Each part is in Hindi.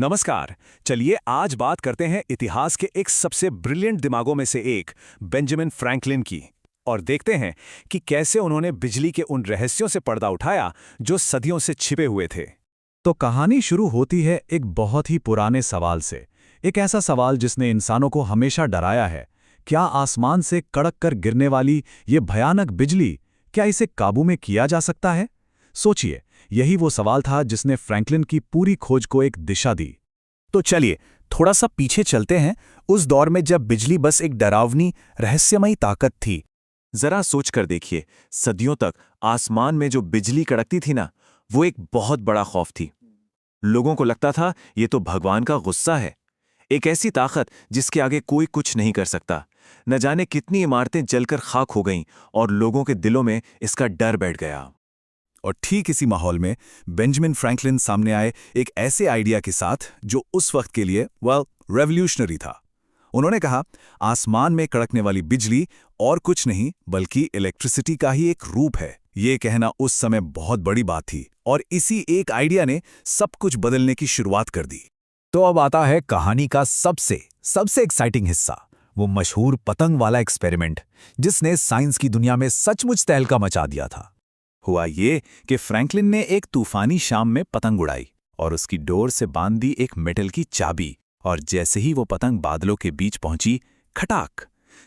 नमस्कार। चलिए आज बात करते हैं इतिहास के एक सबसे ब्रिलियंट दिमागों में से एक बेंजामिन फ्रैंकलिन की और देखते हैं कि कैसे उन्होंने बिजली के उन रहस्यों से पर्दा उठाया जो सदियों से छिपे हुए थे। तो कहानी शुरू होती है एक बहुत ही पुराने सवाल से। एक ऐसा सवाल जिसने इंसानों को हमेशा डराया है। क्या आसमान से कड़क कर गिरने वाली ये भयानक बिजली, क्या इसे काबू में किया जा सकता है? सोचिए, यही वो सवाल था जिसने फ्रैंकलिन की पूरी खोज को एक दिशा दी। तो चलिए थोड़ा सा पीछे चलते हैं, उस दौर में जब बिजली बस एक डरावनी रहस्यमयी ताकत थी। जरा सोच कर देखिए, सदियों तक आसमान में जो बिजली कड़कती थी ना, वो एक बहुत बड़ा खौफ थी। लोगों को लगता था ये तो भगवान का गुस्सा है, एक ऐसी ताकत जिसके आगे कोई कुछ नहीं कर सकता। न जाने कितनी इमारतें जलकर खाक हो गईं और लोगों के दिलों में इसका डर बैठ गया। और ठीक इसी माहौल में बेंजामिन फ्रैंकलिन सामने आए एक ऐसे आइडिया के साथ जो उस वक्त के लिए रेवोल्यूशनरी था। उन्होंने कहा, आसमान में कड़कने वाली बिजली और कुछ नहीं बल्कि इलेक्ट्रिसिटी का ही एक रूप है। ये कहना उस समय बहुत बड़ी बात थी और इसी एक आइडिया ने सब कुछ बदलने की शुरुआत कर दी। तो अब आता है कहानी का सबसे एक्साइटिंग हिस्सा, वो मशहूर पतंग वाला एक्सपेरिमेंट जिसने साइंस की दुनिया में सचमुच तहलका मचा दिया था। हुआ ये कि फ्रैंकलिन ने एक तूफानी शाम में पतंग उड़ाई और उसकी डोर से बांध दी एक मेटल की चाबी, और जैसे ही वो पतंग बादलों के बीच पहुंची, खटाक,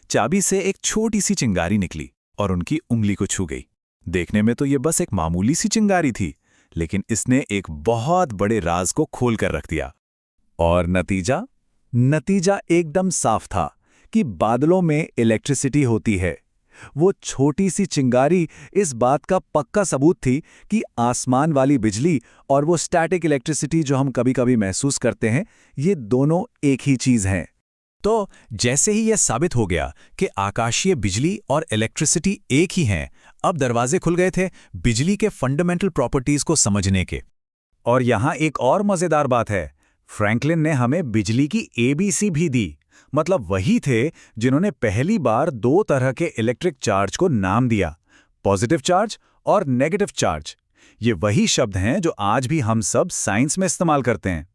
चाबी से एक छोटी सी चिंगारी निकली और उनकी उंगली को छू गई। देखने में तो ये बस एक मामूली सी चिंगारी थी, लेकिन इसने एक बहुत बड़े राज को खोल कर रख दिया। और नतीजा एकदम साफ था कि बादलों में इलेक्ट्रिसिटी होती है। वो छोटी सी चिंगारी इस बात का पक्का सबूत थी कि आसमान वाली बिजली और वो स्टैटिक इलेक्ट्रिसिटी जो हम कभी-कभी महसूस करते हैं, ये दोनों एक ही चीज हैं। तो जैसे ही यह साबित हो गया कि आकाशीय बिजली और इलेक्ट्रिसिटी एक ही हैं, अब दरवाजे खुल गए थे बिजली के फंडामेंटल प्रॉपर्टीज को समझने के। और यहां एक और मजेदार बात है, फ्रैंकलिन ने हमें बिजली की एबीसी भी दी। मतलब वही थे जिन्होंने पहली बार दो तरह के इलेक्ट्रिक चार्ज को नाम दिया, पॉजिटिव चार्ज और नेगेटिव चार्ज। ये वही शब्द हैं जो आज भी हम सब साइंस में इस्तेमाल करते हैं।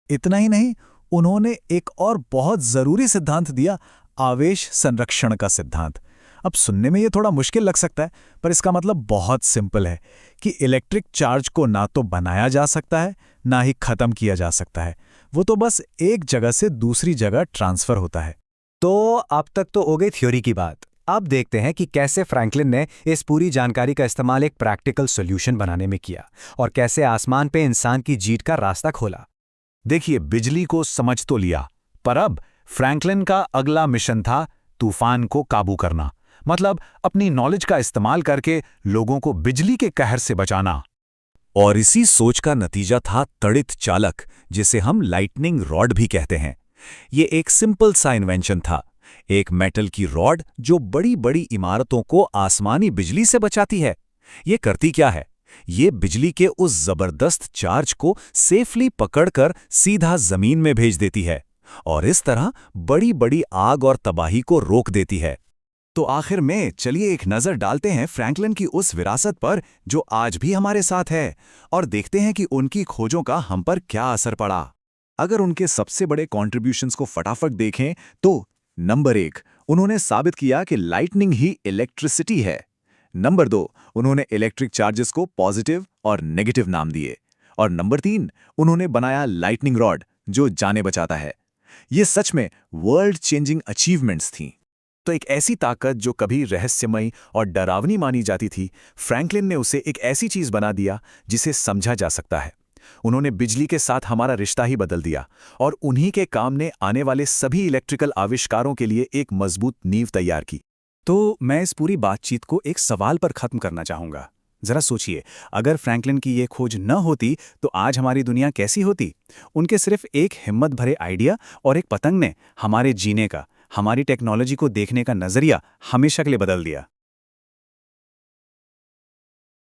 इतना ही नहीं, उन्होंने एक और बहुत जरूरी सिद्धांत दिया, आवेश संरक्षण का सिद्धांत। अब सुनने में ये थोड़ा मुश्किल लग सकता है, पर इसका मतलब बहुत सिंपल है कि इलेक्ट्रिक चार्ज को ना तो बनाया जा सकता है, ना ही खत्म किया जा सकता है। वो तो बस एक जगह से दूसरी जगह ट्रांसफर होता है। तो अब तक तो हो गई थ्योरी की बात। अब देखते हैं कि कैसे फ्रैंकलिन ने इस पूरी जानकारी का इस्तेमाल एक प्रैक्टिकल सॉल्यूशन बनाने में किया और कैसे आसमान पे इंसान की जीत का रास्ता खोला। देखिए, बिजली को समझ तो लिया, पर अब फ्रैंकलिन का अगला मिशन था तूफान को काबू करना। मतलब अपनी नॉलेज का इस्तेमाल करके लोगों को बिजली के कहर से बचाना। और इसी सोच का नतीजा था तड़ित चालक, जिसे हम लाइटनिंग रॉड भी कहते हैं। ये एक सिंपल सा इन्वेंशन था, एक मेटल की रॉड जो बड़ी बड़ी इमारतों को आसमानी बिजली से बचाती है। ये करती क्या है? ये बिजली के उस जबरदस्त चार्ज को सेफली पकड़कर सीधा जमीन में भेज देती है और इस तरह बड़ी बड़ी आग और तबाही को रोक देती है। तो आखिर में चलिए एक नज़र डालते हैं फ्रैंकलिन की उस विरासत पर जो आज भी हमारे साथ है, और देखते हैं कि उनकी खोजों का हम पर क्या असर पड़ा। अगर उनके सबसे बड़े कॉन्ट्रीब्यूशंस को फटाफट देखें तो नंबर 1, उन्होंने साबित किया कि लाइटनिंग ही इलेक्ट्रिसिटी है। नंबर 2, उन्होंने इलेक्ट्रिक चार्जेस को पॉजिटिव और नेगेटिव नाम दिए। और नंबर 3, उन्होंने बनाया लाइटनिंग रॉड जो जानें बचाता है। ये सच में वर्ल्ड चेंजिंग अचीवमेंट्स थीं। तो एक ऐसी ताकत जो कभी रहस्यमयी और डरावनी मानी जाती थी, फ्रैंकलिन ने उसे एक ऐसी चीज बना दिया जिसे समझा जा सकता है। उन्होंने बिजली के साथ हमारा रिश्ता ही बदल दिया और उन्हीं के काम ने आने वाले सभी इलेक्ट्रिकल आविष्कारों के लिए एक मजबूत नींव तैयार की। तो मैं इस पूरी बातचीत को एक सवाल पर खत्म करना चाहूंगा। जरा सोचिए, अगर फ्रैंकलिन की ये खोज न होती तो आज हमारी दुनिया कैसी होती? उनके सिर्फ एक हिम्मत भरे आइडिया और एक पतंग ने हमारे जीने का, हमारी टेक्नोलॉजी को देखने का नजरिया हमेशा के लिए बदल दिया।